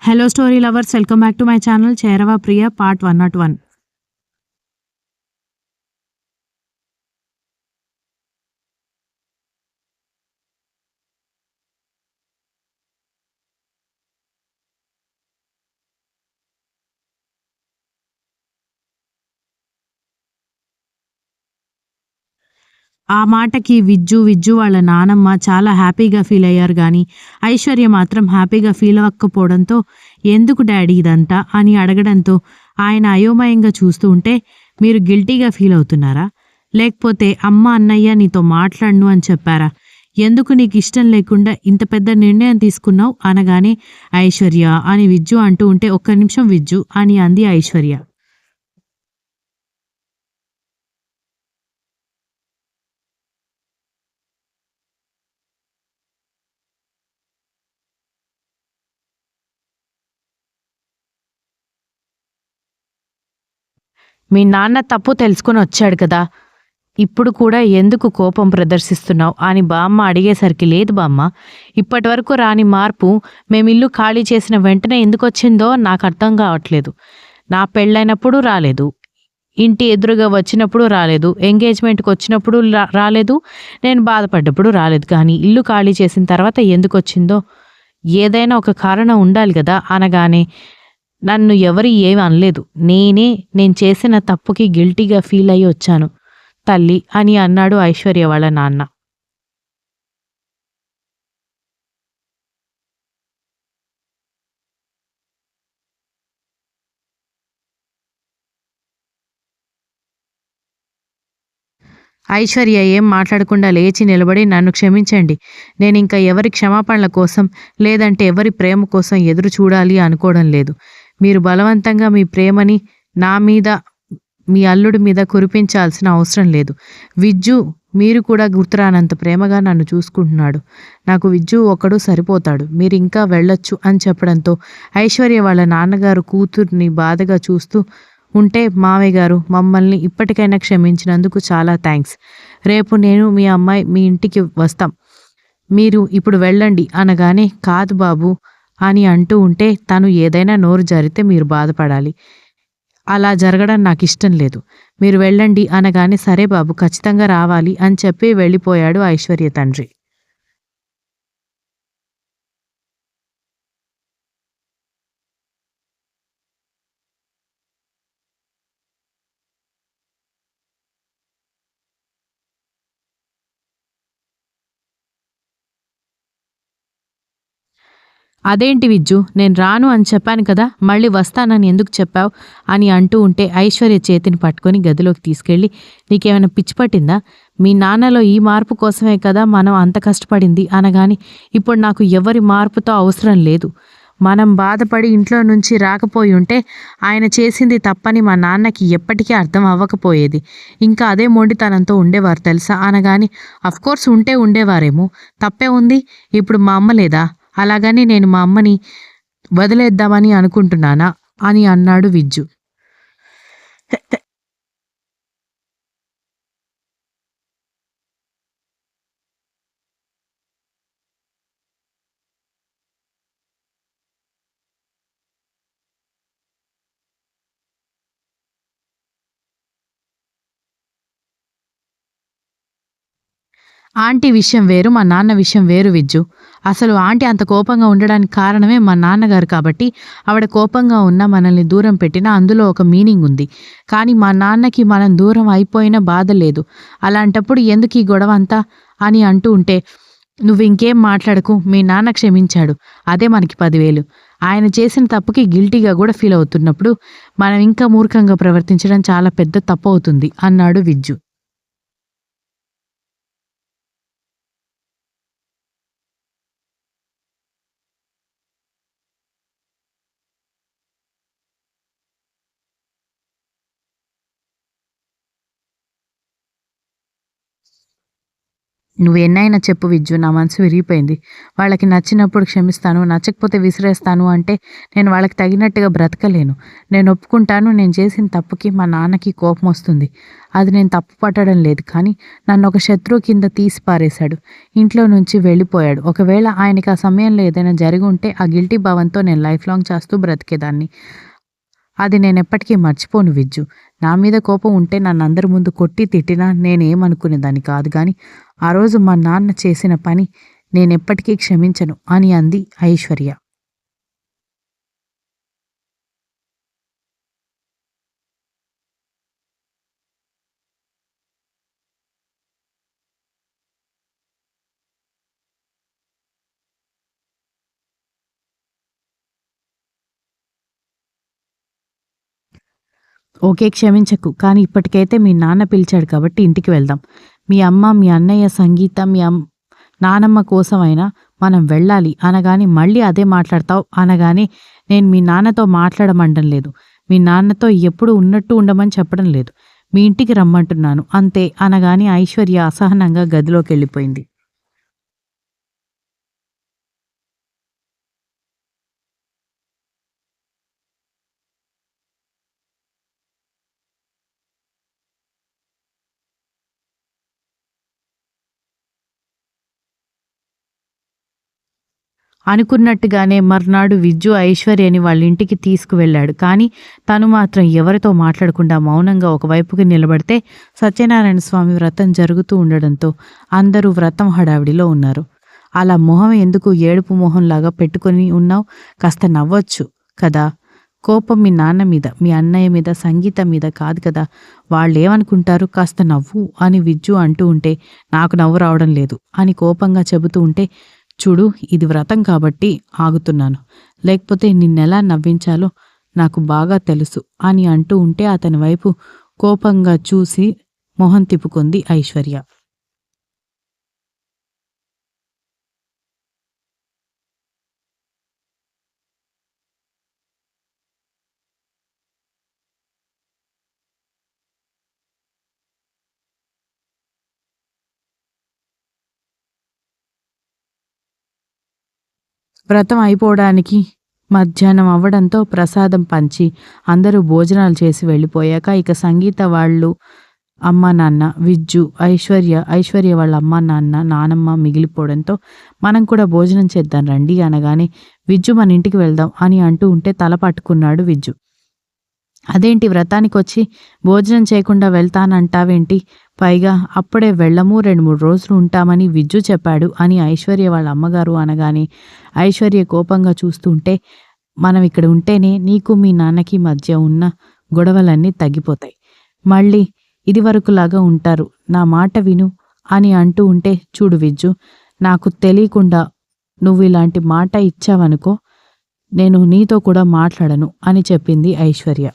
Hello, story lovers. Welcome back to my channel, Chairava Priya, part 101. ఆ మాటకి విజ్జు వాళ్ళ నానమ్మ చాలా హ్యాపీగా ఫీల్ అయ్యారు గాని ఐశ్వర్య మాత్రం హ్యాపీగా ఫీల్ అవ్వకపోవడంతో ఎందుకు డాడీ ఇదంతా అని అడగడంతో ఆయన అయోమయంగా చూస్తూ ఉంటే మీరు గిల్టీగా ఫీల్ అవుతున్నారా? లేకపోతే అమ్మ అన్నయ్య నీతో మాట్లాడను అని చెప్పారా? ఎందుకు నీకు ఇష్టం లేకుండా ఇంత పెద్ద నిర్ణయం తీసుకున్నావు అనగానే ఐశ్వర్య అని విజ్జు అంటూ ఉంటే ఒక్క నిమిషం విజ్జు అని అంది ఐశ్వర్య. మీ నాన్న తప్పు తెలుసుకుని వచ్చాడు కదా, ఇప్పుడు కూడా ఎందుకు కోపం ప్రదర్శిస్తున్నావు అని బామ్మ అడిగేసరికి లేదు బామ్మ, ఇప్పటి వరకు రాని మార్పు మేమిల్లు ఖాళీ చేసిన వెంటనే ఎందుకు వచ్చిందో నాకు అర్థం కావట్లేదు. నా పెళ్ళైనప్పుడు రాలేదు, ఇంటి ఎదురుగా వచ్చినప్పుడు రాలేదు, ఎంగేజ్మెంట్కి వచ్చినప్పుడు రాలేదు, నేను బాధపడ్డప్పుడు రాలేదు, కానీ ఇల్లు ఖాళీ చేసిన తర్వాత ఎందుకు వచ్చిందో ఏదైనా ఒక కారణం ఉండాలి కదా అనగానే నన్ను ఎవరు ఏమి అనలేదు, నేను చేసిన తప్పుకి గిల్టీగా ఫీల్ అయ్యి వచ్చాను తల్లి అని అన్నాడు ఐశ్వర్య వాళ్ళ నాన్న. ఐశ్వర్య ఏం మాట్లాడకుండా లేచి నిలబడి నన్ను క్షమించండి, నేను ఇంకా ఎవరి క్షమాపణల కోసం లేదంటే ఎవరి ప్రేమ కోసం ఎదురు చూడాలి అనుకోవడం లేదు. మీరు బలవంతంగా మీ ప్రేమని నా మీద మీ అల్లుడి మీద కురిపించాల్సిన అవసరం లేదు. విజ్జు మీరు కూడా గుర్తురానంత ప్రేమగా నన్ను చూసుకుంటున్నాడు. నాకు విజ్జు ఒకడు సరిపోతాడు, మీరు ఇంకా వెళ్ళొచ్చు అని చెప్పడంతో ఐశ్వర్య వాళ్ళ నాన్నగారు కూతుర్ని బాధగా చూస్తూ ఉంటే మావయ్య గారు మమ్మల్ని ఇప్పటికైనా క్షమించినందుకు చాలా థ్యాంక్స్. రేపు నేను మీ అమ్మాయి మీ ఇంటికి వస్తాం, మీరు ఇప్పుడు వెళ్ళండి అనగానే కాదు బాబు అని అంటూ ఉంటే తను ఏదైనా నోరు జరితే మీరు బాధపడాలి, అలా జరగడం నాకు ఇష్టం లేదు, మీరు వెళ్ళండి అనగానే సరే బాబు ఖచ్చితంగా రావాలి అని చెప్పి వెళ్ళిపోయాడు ఐశ్వర్య తండ్రి. అదేంటి విజ్జు, నేను రాను అని చెప్పాను కదా, మళ్ళీ వస్తానని ఎందుకు చెప్పావు అని అంటూ ఉంటే ఐశ్వర్య చేతిని పట్టుకొని గదిలోకి తీసుకెళ్ళి నీకేమైనా పిచ్చి పట్టిందా, మీ నాన్నలో ఈ మార్పు కోసమే కదా మనం అంత కష్టపడింది అనగాని ఇప్పుడు నాకు ఎవరి మార్పుతో అవసరం లేదు, మనం బాధపడి ఇంట్లో నుంచి రాకపోయి ఉంటే ఆయన చేసింది తప్పని మా నాన్నకి ఎప్పటికీ అర్థం అవ్వకపోయేది, ఇంకా అదే మొండితనంతో ఉండేవారు తెలుసా అనగాని అఫ్కోర్స్ ఉంటే ఉండేవారేమో, తప్పే ఉంది, ఇప్పుడు మా అమ్మ లేదా, అలాగని నేను మా అమ్మని వదిలేద్దామని అనుకుంటున్నానా అని అన్నాడు విజ్జు. ఆంటీ విషయం వేరు, మా నాన్న విషయం వేరు విజ్జు. అసలు ఆంటీ అంత కోపంగా ఉండడానికి కారణమే మా నాన్నగారు కాబట్టి ఆవిడ కోపంగా ఉన్నా మనల్ని దూరం పెట్టినా అందులో ఒక మీనింగ్ ఉంది. కానీ మా నాన్నకి మనం దూరం అయిపోయినా బాధ లేదు, అలాంటప్పుడు ఎందుకు ఈ గొడవ అంతా అని అంటూ ఉంటే నువ్వు ఇంకేం మాట్లాడకు, మీ నాన్న క్షమించాడు, అదే మనకి 10,000. ఆయన చేసిన తప్పుకి గిల్టీగా కూడా ఫీల్ అవుతున్నప్పుడు మనం ఇంకా మూర్ఖంగా ప్రవర్తించడం చాలా పెద్ద తప్పు అవుతుంది అన్నాడు విజ్జు. నువ్వెన్నైనా చెప్పు విజ్జు, నా మనసు విరిగిపోయింది. వాళ్ళకి నచ్చినప్పుడు క్షమిస్తాను, నచ్చకపోతే విసిరేస్తాను అంటే నేను వాళ్ళకి తగినట్టుగా బ్రతకలేను. నేను ఒప్పుకుంటాను, నేను చేసిన తప్పుకి మా నాన్నకి కోపం వస్తుంది. అది నేను తప్పు పట్టడం లేదు, కానీ నన్ను ఒక శత్రువు కింద తీసి పారేశాడు. ఇంట్లో నుంచి వెళ్ళిపోయాడు. ఒకవేళ ఆయనకి ఆ సమయంలో ఏదైనా జరిగి ఉంటే ఆ గిల్టీ భావంతో నేను లైఫ్ లాంగ్ చేస్తూ బ్రతికేదాన్ని. అది నేనెప్పటికీ మర్చిపోను విజ్జు. నా మీద కోపం ఉంటే నన్నందరి ముందు కొట్టి తిట్టినా నేనేమనుకునేదాన్ని కాదు గాని, ఆ రోజు మా నాన్న చేసిన పని నేనెప్పటికీ క్షమించను అని అంది ఐశ్వర్య. ఓకే, క్షమించకు. కానీ ఇప్పటికైతే మీ నాన్న పిలిచాడు కాబట్టి ఇంటికి వెళ్దాం. మీ అమ్మ, మీ అన్నయ్య, సంగీత, నానమ్మ కోసమైనా మనం వెళ్ళాలి అనగానే మళ్ళీ అదే మాట్లాడతావు అనగానే నేను మీ నాన్నతో మాట్లాడమండం లేదు. మీ నాన్నతో ఎప్పుడు ఉన్నట్టు ఉండమని చెప్పడం లేదు. మీ ఇంటికి రమ్మంటున్నాను అంతే అనగానే ఐశ్వర్య అసహనంగా గదిలోకెళ్ళిపోయింది. అనుకున్నట్టుగానే మర్నాడు విజ్జు ఐశ్వర్యని వాళ్ళింటికి తీసుకువెళ్ళాడు. కానీ తను మాత్రం ఎవరితో మాట్లాడకుండా మౌనంగా ఒకవైపుకి నిలబడితే సత్యనారాయణ స్వామి వ్రతం జరుగుతూ ఉండడంతో అందరూ వ్రతం హడావిడిలో ఉన్నారు. అలా మొహం ఎందుకు ఏడుపు మొహంలాగా పెట్టుకొని ఉన్నావు? కాస్త నవ్వొచ్చు కదా. కోపం మీ నాన్న మీద, మీ అన్నయ్య మీద, సంగీత మీద కాదు కదా. వాళ్ళేమనుకుంటారు, కాస్త నవ్వు అని విజ్జు అంటూ ఉంటే నాకు నవ్వు రావడం లేదు అని కోపంగా చెబుతూ ఉంటే, చూడు ఇది వ్రతం కాబట్టి ఆగుతున్నాను, లేకపోతే నిన్నెలా నవ్వించాలో నాకు బాగా తెలుసు అని అంటూ ఉంటే అతని వైపు కోపంగా చూసి మొహం తిప్పుకుంది ఐశ్వర్య. వ్రతం అయిపోవడానికి మధ్యాహ్నం అవ్వడంతో ప్రసాదం పంచి అందరూ భోజనాలు చేసి వెళ్ళిపోయాక ఇక సంగీత వాళ్ళు అమ్మ నాన్న, విజ్జు, ఐశ్వర్య వాళ్ళ అమ్మ నాన్న, నానమ్మ మిగిలిపోవడంతో మనం కూడా భోజనం చేద్దాం రండి అనగానే విజ్జు మన ఇంటికి వెళ్దాం అని అంటూ ఉంటే తల పట్టుకున్నాడు విజ్జు. అదేంటి వ్రతానికొచ్చి భోజనం చేయకుండా వెళ్తానంటావేంటి? పైగా అప్పుడే వెళ్ళము, 2-3 రోజులు ఉంటామని విజ్జు చెప్పాడు అని ఐశ్వర్య వాళ్ళ అమ్మగారు అనగానే ఐశ్వర్య కోపంగా చూస్తుంటే, మనం ఇక్కడ ఉంటేనే నీకు మీ నాన్నకి మధ్య ఉన్న గొడవలన్నీ తగ్గిపోతాయి. మళ్ళీ ఇదివరకులాగా ఉంటారు. నా మాట విను అని అంటూ ఉంటే, చూడు విజ్జు, నాకు తెలియకుండా నువ్వు ఇలాంటి మాట ఇచ్చావనుకో, నేను నీతో కూడా మాట్లాడను అని చెప్పింది ఐశ్వర్య.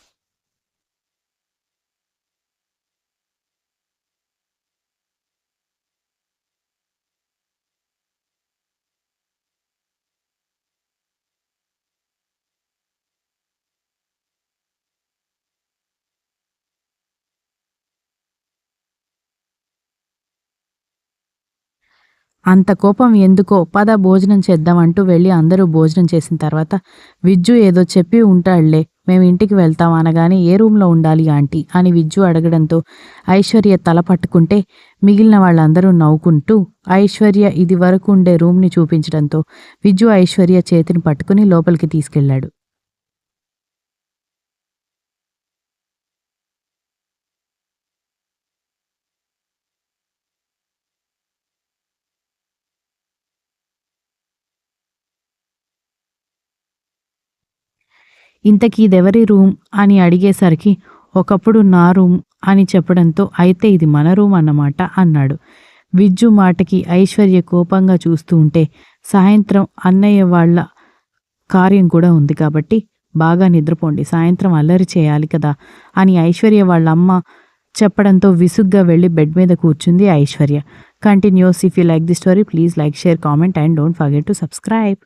అంత కోపం ఎందుకో, పద భోజనం చేద్దాం అంటూ వెళ్ళి అందరూ భోజనం చేసిన తర్వాత విజ్జు ఏదో చెప్పి ఉంటాడులే, మేము ఇంటికి వెళ్తాం అనగానే ఏ రూమ్లో ఉండాలి ఆంటీ అని విజ్జు అడగడంతో ఐశ్వర్య తల పట్టుకుంటే మిగిలిన వాళ్ళందరూ నవ్వుకుంటూ ఐశ్వర్య ఇది వరకు ఉండే రూమ్ని చూపించడంతో విజ్జు ఐశ్వర్య చేతిని పట్టుకుని లోపలికి తీసుకెళ్లాడు. ఇంతకీ ఇదెవరి రూమ్ అని అడిగేసరికి ఒకప్పుడు నా రూమ్ అని చెప్పడంతో అయితే ఇది మన రూమ్ అన్నమాట అన్నాడు. విజ్జు మాటకి ఐశ్వర్య కోపంగా చూస్తూ ఉంటే సాయంత్రం అన్నయ్య వాళ్ళ కార్యం కూడా ఉంది కాబట్టి బాగా నిద్రపోండి, సాయంత్రం అల్లరి చేయాలి కదా అని ఐశ్వర్య వాళ్ళ అమ్మ చెప్పడంతో విసుగ్గా వెళ్ళి బెడ్ మీద కూర్చుంది Aishwarya. Continuous. If you like the story please like, share, comment and don't forget to subscribe.